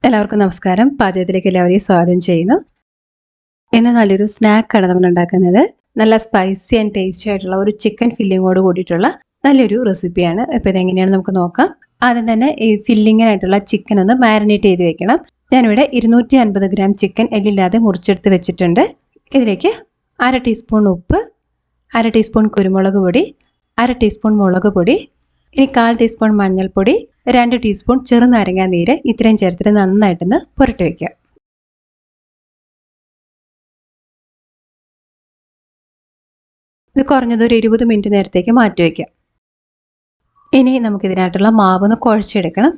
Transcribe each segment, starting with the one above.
എല്ലാവർക്കും നമസ്കാരം. പാചകത്തിലേക്ക് എല്ലാവരെയും സ്വാഗതം ചെയ്യുന്നു. ഇന്ന് നല്ലൊരു സ്നാക്കാണ് നമ്മൾ ഉണ്ടാക്കുന്നത്. നല്ല സ്പൈസി ആൻഡ് ടേസ്റ്റി ആയിട്ടുള്ള ഒരു ചിക്കൻ ഫില്ലിങ്ങോട് കൂടിയിട്ടുള്ള നല്ലൊരു റെസിപ്പിയാണ്. ഇപ്പോൾ ഇതെങ്ങനെയാണ് നമുക്ക് നോക്കാം. ആദ്യം തന്നെ ഈ ഫില്ലിങ്ങിനായിട്ടുള്ള ചിക്കൻ ഒന്ന് മാരിനേറ്റ് ചെയ്ത് വെക്കണം. ഞാനിവിടെ 250 ഗ്രാം ചിക്കൻ എല്ലില്ലാതെ മുറിച്ചെടുത്ത് വെച്ചിട്ടുണ്ട്. ഇതിലേക്ക് 1/2 ടീസ്പൂൺ ഉപ്പ്, 1/2 ടീസ്പൂൺ കുരുമുളക് പൊടി, 1/2 ടീസ്പൂൺ മുളക് പൊടി, ഇനി 1/4 ടീസ്പൂൺ മഞ്ഞൾപ്പൊടി, 2 ടീസ്പൂൺ ചെറുനാരങ്ങ നീര് ഇത്രയും ചേർത്തിട്ട് നന്നായിട്ടൊന്ന് പുരട്ടി വയ്ക്കുക. ഇത് കുറഞ്ഞത് ഒരു 20 മിനിറ്റ് നേരത്തേക്ക് മാറ്റി വയ്ക്കാം. ഇനി നമുക്കിതിനായിട്ടുള്ള മാവ് ഒന്ന് കുഴച്ചെടുക്കണം.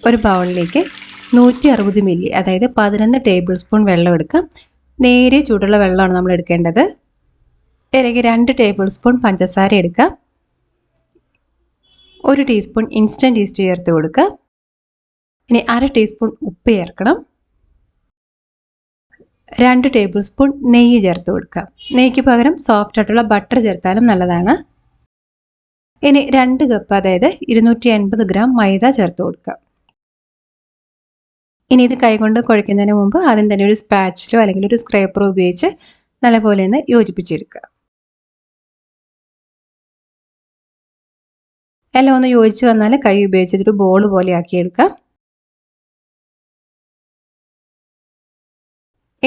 ഒരു ബൗളിലേക്ക് 160 മില്ലി, അതായത് 11 ടേബിൾ സ്പൂൺ വെള്ളം എടുക്കാം. നേരിയ ചൂടുള്ള വെള്ളമാണ് നമ്മൾ എടുക്കേണ്ടത്. ഇതിലേക്ക് 2 ടേബിൾ സ്പൂൺ പഞ്ചസാര എടുക്കാം. 1 ടീസ്പൂൺ ഇൻസ്റ്റൻറ്റ് ഈസ്റ്റ് ചേർത്ത് കൊടുക്കുക. ഇനി 1/2 ടീസ്പൂൺ ഉപ്പ് ചേർക്കണം. 2 ടേബിൾ സ്പൂൺ നെയ്യ് ചേർത്ത് കൊടുക്കുക. നെയ്യ്ക്ക് പകരം സോഫ്റ്റ് ആയിട്ടുള്ള ബട്ടർ ചേർത്താലും നല്ലതാണ്. ഇനി 2 കപ്പ്, അതായത് 250 ഗ്രാം മൈദ ചേർത്ത് കൊടുക്കുക. ഇനി ഇത് കൈകൊണ്ട് കുഴയ്ക്കുന്നതിന് മുമ്പ് ആദ്യം തന്നെ ഒരു സ്പാച്ചിലോ അല്ലെങ്കിൽ ഒരു സ്ക്രേപ്പറോ ഉപയോഗിച്ച് നല്ലപോലെ ഒന്ന് യോജിപ്പിച്ചെടുക്കുക. എല്ലാം ഒന്ന് യോജിച്ച് വന്നാൽ കൈ ഉപയോഗിച്ചിട്ടൊരു ബോൾ പോലെ ആക്കിയെടുക്കാം.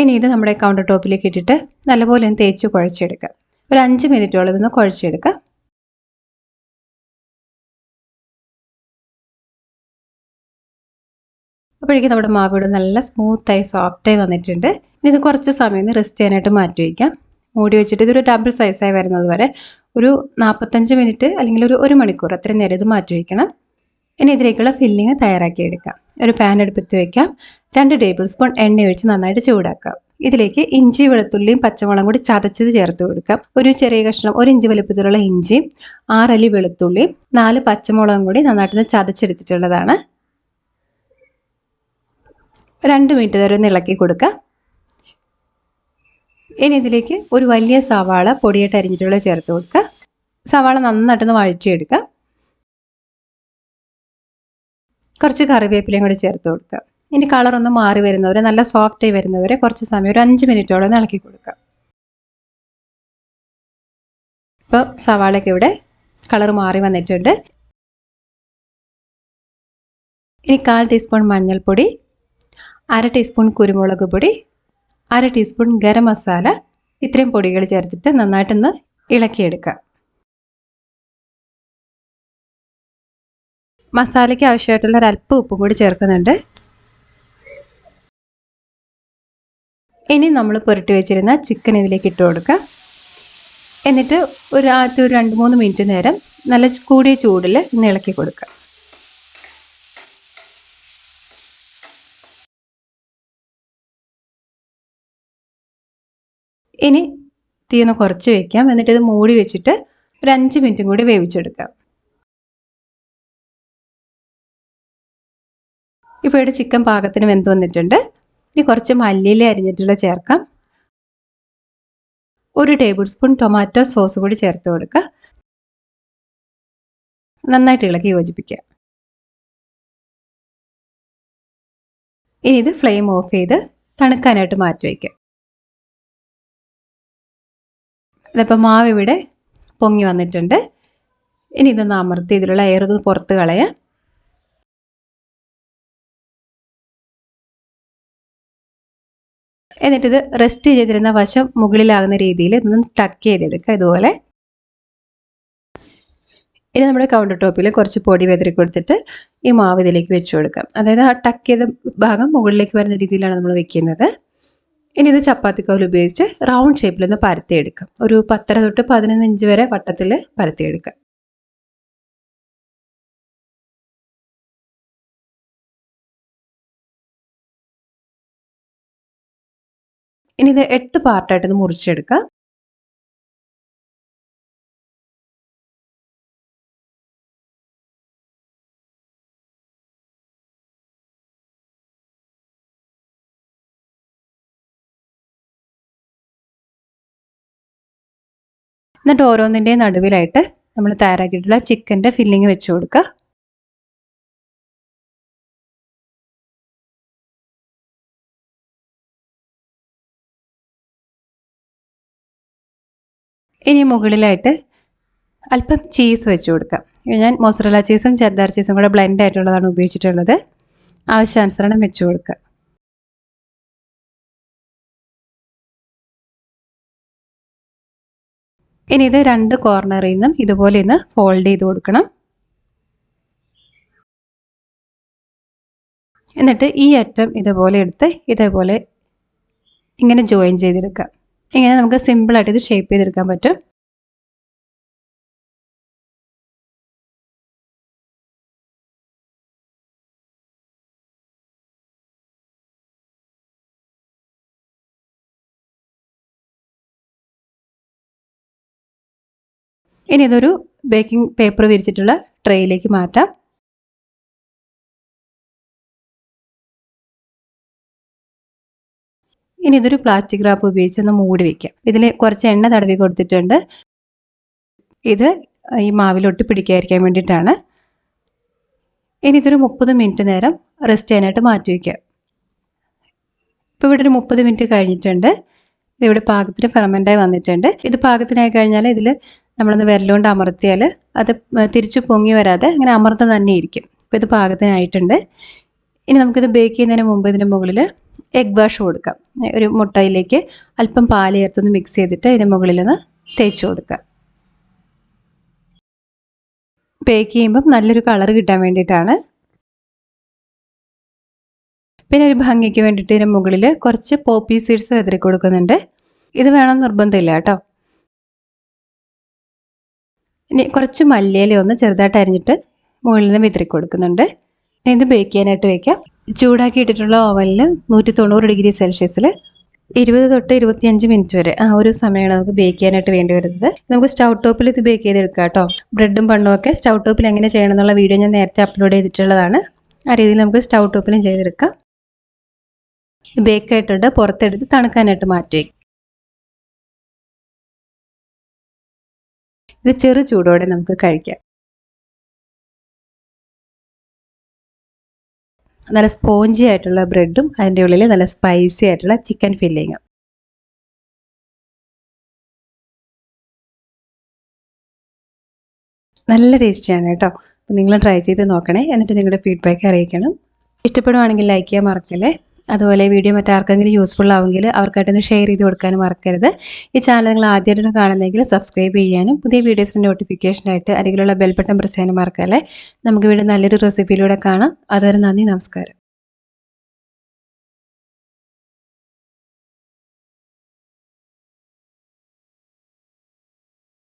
ഇനി ഇത് നമ്മുടെ കൗണ്ടർ ടോപ്പിലേക്ക് ഇട്ടിട്ട് നല്ലപോലെ ഒന്ന് തേച്ച് കുഴച്ചെടുക്കാം. ഒരു 5 മിനിറ്റോളം ഇതൊന്ന് കുഴച്ചെടുക്കാം. അപ്പോഴേക്കും നമ്മുടെ മാവ് ഇവിടെ നല്ല സ്മൂത്തായി സോഫ്റ്റായി വന്നിട്ടുണ്ട്. ഇനി ഇത് കുറച്ച് സമയം ഒന്ന് റെസ്റ്റ് ചെയ്യാനായിട്ട് മാറ്റി വയ്ക്കാം. മൂടി വെച്ചിട്ട് ഇതൊരു ഡബിൾ സൈസായി വരുന്നത് വരെ ഒരു 45 മിനിറ്റ് അല്ലെങ്കിൽ ഒരു മണിക്കൂർ അത്രയും നേരം ഇത് മാറ്റി വയ്ക്കണം. ഇനി ഇതിലേക്കുള്ള ഫില്ലിങ് തയ്യാറാക്കി എടുക്കാം. ഒരു പാൻ അടുപ്പത്ത് വയ്ക്കാം. 2 ടേബിൾ സ്പൂൺ എണ്ണ ഒഴിച്ച് നന്നായിട്ട് ചൂടാക്കാം. ഇതിലേക്ക് ഇഞ്ചി, വെളുത്തുള്ളിയും പച്ചമുളകും കൂടി ചതച്ചത് ചേർത്ത് കൊടുക്കാം. ഒരു ചെറിയ കഷ്ണം 1 ഇഞ്ച് വലുപ്പത്തിലുള്ള ഇഞ്ചിയും 6 അല്ലി വെളുത്തുള്ളിയും 4 പച്ചമുളകും കൂടി നന്നായിട്ട് ചതച്ചെടുത്തിട്ടുള്ളതാണ്. 2 മിനിറ്റ് നേരം ഒന്ന് ഇളക്കി കൊടുക്കുക. ഇനി ഇതിലേക്ക് ഒരു വലിയ സവാള പൊടിയായിട്ട് അരിഞ്ഞിട്ടുള്ള ചേർത്ത് കൊടുക്കുക. സവാള നന്നായിട്ടൊന്ന് വഴറ്റിയെടുക്കുക. കുറച്ച് കറിവേപ്പിലയും കൂടി ചേർത്ത് കൊടുക്കുക. ഇനി കളറൊന്ന് മാറി വരുന്നവരെ, നല്ല സോഫ്റ്റായി വരുന്നവരെ കുറച്ച് സമയം ഒരു 5 മിനിറ്റോളം ഇളക്കി കൊടുക്കുക. ഇപ്പോൾ സവാളയൊക്കെ ഇവിടെ കളർ മാറി വന്നിട്ടുണ്ട്. ഇനി 1/4 ടീസ്പൂൺ മഞ്ഞൾപ്പൊടി, 1/2 ടീസ്പൂൺ കുരുമുളക് പൊടി, 1/2 ടീസ്പൂൺ ഗരം മസാല, ഇത്രയും പൊടികൾ ചേർത്തിട്ട് നന്നായിട്ടൊന്ന് ഇളക്കിയെടുക്കുക. മസാലയ്ക്ക് ആവശ്യമായിട്ടുള്ള ഒരല്പം ഉപ്പും കൂടി ചേർക്കുന്നുണ്ട്. ഇനി നമ്മൾ പുരട്ടി വെച്ചിരുന്ന ചിക്കൻ ഇതിലേക്ക് ഇട്ട് കൊടുക്കുക. എന്നിട്ട് ആദ്യത്തെ ഒരു 2-3 മിനിറ്റ് നേരം നല്ല കൂടിയ ചൂടിൽ ഒന്ന് ഇളക്കി കൊടുക്കുക. ഇനി തീ ഒന്ന് കുറച്ച് വയ്ക്കാം. എന്നിട്ട് ഇത് മൂടി വെച്ചിട്ട് ഒരു 5 മിനിറ്റും കൂടി വേവിച്ചെടുക്കാം. ഇപ്പോൾ ഇവിടെ ചിക്കൻ പാകത്തിന് വെന്ത് വന്നിട്ടുണ്ട്. ഇനി കുറച്ച് മല്ലിയില അരിഞ്ഞിട്ടുള്ള ചേർക്കാം. 1 ടേബിൾ സ്പൂൺ ടൊമാറ്റോ സോസ് കൂടി ചേർത്ത് കൊടുക്കുക. നന്നായിട്ട് ഇളക്കി യോജിപ്പിക്കുക. ഇനി ഇത് ഫ്ലെയിം ഓഫ് ചെയ്ത് തണുക്കാനായിട്ട് മാറ്റി വയ്ക്കുക. ഇതിപ്പോൾ മാവ് ഇവിടെ പൊങ്ങി വന്നിട്ടുണ്ട്. ഇനി ഇതൊന്ന് അമർത്തി ഇതിലുള്ള എയർ ഒന്ന് പുറത്ത് കളയാം. എന്നിട്ടിത് റെസ്റ്റ് ചെയ്തിരുന്ന വശം മുകളിലാകുന്ന രീതിയിൽ ഇതൊന്ന് ടക്ക് ചെയ്തെടുക്കുക. ഇതുപോലെ. ഇനി നമ്മുടെ കൗണ്ടർ ടോപ്പിൽ കുറച്ച് പൊടി വെതറി കൊടുത്തിട്ട് ഈ മാവ് ഇതിലേക്ക് വെച്ച് കൊടുക്കാം. അതായത് ആ ടക്ക് ചെയ്ത ഭാഗം മുകളിലേക്ക് വരുന്ന രീതിയിലാണ് നമ്മൾ വെക്കുന്നത്. ഇനി ഇത് ചപ്പാത്തിക്കോൽ ഉപയോഗിച്ച് റൗണ്ട് ഷേപ്പിലൊന്ന് പരത്തിയെടുക്കാം. ഒരു 10 തൊട്ട് 11 ഇഞ്ച് വരെ വട്ടത്തിൽ പരത്തിയെടുക്കാം. ഇനി ഇത് 8 പാർട്ടായിട്ടൊന്ന് മുറിച്ചെടുക്കാം. എന്നിട്ട് ഓരോന്നിൻ്റെയും നടുവിലായിട്ട് നമ്മൾ തയ്യാറാക്കിയിട്ടുള്ള ചിക്കൻ്റെ ഫില്ലിങ് വെച്ച് കൊടുക്കുക. ഇനി മുകളിലായിട്ട് അല്പം ചീസ് വെച്ച് കൊടുക്കാം. ഞാൻ മൊസറല്ല ചീസും ചെദ്ദാർ ചീസും കൂടെ ബ്ലെൻഡ് ആയിട്ടുള്ളതാണ് ഉപയോഗിച്ചിട്ടുള്ളത്. ആവശ്യാനുസരണം വെച്ച് കൊടുക്കുക. ഇനി ഇത് 2 കോർണറിൽ നിന്നും ഇതുപോലെ ഒന്ന് ഫോൾഡ് ചെയ്ത് കൊടുക്കണം. എന്നിട്ട് ഈ അറ്റം ഇതുപോലെ എടുത്ത് ഇതേപോലെ ഇങ്ങനെ ജോയിൻ ചെയ്തെടുക്കാം. ഇങ്ങനെ നമുക്ക് സിമ്പിളായിട്ട് ഇത് ഷേപ്പ് ചെയ്തെടുക്കാൻ പറ്റും. ഇനി ഇതൊരു ബേക്കിംഗ് പേപ്പർ വിരിച്ചിട്ടുള്ള ട്രേയിലേക്ക് മാറ്റാം. ഇനി ഇതൊരു പ്ലാസ്റ്റിക് റാപ്പ് ഉപയോഗിച്ച് ഒന്ന് മൂടി വയ്ക്കാം. ഇതിൽ കുറച്ച് എണ്ണ തടവി കൊടുത്തിട്ടുണ്ട്. ഇത് ഈ മാവിലൊട്ടി പിടിക്കാതിരിക്കാൻ വേണ്ടിയിട്ടാണ്. ഇനി ഇതൊരു 30 മിനിറ്റ് നേരം റെസ്റ്റ് ചെയ്യാനായിട്ട് മാറ്റി വയ്ക്കാം. ഇപ്പോൾ ഇവിടെ ഒരു 30 മിനിറ്റ് കഴിഞ്ഞിട്ടുണ്ട്. ഇതിവിടെ പാകത്തിന് ഫെർമെൻ്റായി വന്നിട്ടുണ്ട്. ഇത് പാകത്തിനായി കഴിഞ്ഞാൽ ഇതിൽ നമ്മളൊന്ന് വിരലുകൊണ്ട് അമർത്തിയാൽ അത് തിരിച്ചു പൊങ്ങി വരാതെ അങ്ങനെ അമർത്ത തന്നെ ഇരിക്കും. ഇപ്പോൾ ഇത് പാകത്തിനായിട്ടുണ്ട്. ഇനി നമുക്കിത് ബേക്ക് ചെയ്യുന്നതിന് മുമ്പ് ഇതിന് മുകളിൽ എഗ് വാഷ് കൊടുക്കാം. ഒരു മുട്ടയിലേക്ക് അല്പം പാൽ ചേർത്തൊന്ന് മിക്സ് ചെയ്തിട്ട് ഇതിന് മുകളിലൊന്ന് തേച്ച് കൊടുക്കാം. ബേക്ക് ചെയ്യുമ്പം നല്ലൊരു കളർ കിട്ടാൻ വേണ്ടിയിട്ടാണ്. പിന്നെ ഒരു ഭംഗിക്ക് വേണ്ടിയിട്ട് ഇതിന് മുകളിൽ കുറച്ച് പോപ്പി സീഡ്സ് വിതറി കൊടുക്കുന്നുണ്ട്. ഇത് വേണം നിർബന്ധമില്ല കേട്ടോ. ഇനി കുറച്ച് മല്ലിയില ഒന്ന് ചെറുതായിട്ട് അരിഞ്ഞിട്ട് മുകളിൽ നിന്ന് വിതറി കൊടുക്കുന്നുണ്ട്. ഇനി ഇത് ബേക്ക് ചെയ്യാനായിട്ട് വയ്ക്കാം. ചൂടാക്കി ഇട്ടിട്ടുള്ള ഓവനിൽ 190 ഡിഗ്രി സെൽഷ്യസിൽ 20 തൊട്ട് 25 മിനിറ്റ് വരെ ഒരു സമയമാണ് നമുക്ക് ബേക്ക് ചെയ്യാനായിട്ട് വേണ്ടി വരുന്നത്. നമുക്ക് സ്റ്റൗ ടോപ്പിൽ ഇത് ബേക്ക് ചെയ്തെടുക്കാം കേട്ടോ. ബ്രെഡും പണ്ണും ഒക്കെ സ്റ്റൗ ടോപ്പിൽ എങ്ങനെ ചെയ്യണം എന്നുള്ള വീഡിയോ ഞാൻ നേരത്തെ അപ്ലോഡ് ചെയ്തിട്ടുള്ളതാണ്. ആ രീതിയിൽ നമുക്ക് സ്റ്റൗ ടോപ്പിലും ചെയ്തെടുക്കാം. ബേക്ക് ആയിട്ടുണ്ട് പുറത്തെടുത്ത് തണുക്കാനായിട്ട് മാറ്റി വയ്ക്കും. ഇത് ചെറു ചൂടോടെ നമുക്ക് കഴിക്കാം. നല്ല സ്പോഞ്ചി ആയിട്ടുള്ള ബ്രെഡും അതിൻ്റെ ഉള്ളിൽ നല്ല സ്പൈസി ആയിട്ടുള്ള ചിക്കൻ ഫില്ലിങ്ങും. നല്ല ടേസ്റ്റിയാണ് കേട്ടോ. അപ്പോൾ നിങ്ങൾ ട്രൈ ചെയ്ത് നോക്കണേ. എന്നിട്ട് നിങ്ങളുടെ ഫീഡ്ബാക്ക് അറിയിക്കണം. ഇഷ്ടപ്പെടുവാണെങ്കിൽ ലൈക്ക് ചെയ്യാൻ മറക്കല്ലേ. അതുപോലെ വീഡിയോ മറ്റാർക്കെങ്കിലും യൂസ്ഫുൾ ആവുമെങ്കിൽ അവർക്കായിട്ടൊന്ന് ഷെയർ ചെയ്ത് കൊടുക്കാനും മറക്കരുത്. ഈ ചാനൽ നിങ്ങൾ ആദ്യമായിട്ടാണ് കാണുന്നതെങ്കിൽ സബ്സ്ക്രൈബ് ചെയ്യാനും പുതിയ വീഡിയോസിൻ്റെ നോട്ടിഫിക്കേഷനായിട്ട് അരികിലുള്ള ബെൽ ബട്ടൺ പ്രസ് ചെയ്യാനും മറക്കല്ലേ. നമുക്ക് വീണ്ടും നല്ലൊരു റെസിപ്പിയിലൂടെ കാണാം. അതുവരെ നന്ദി, നമസ്കാരം.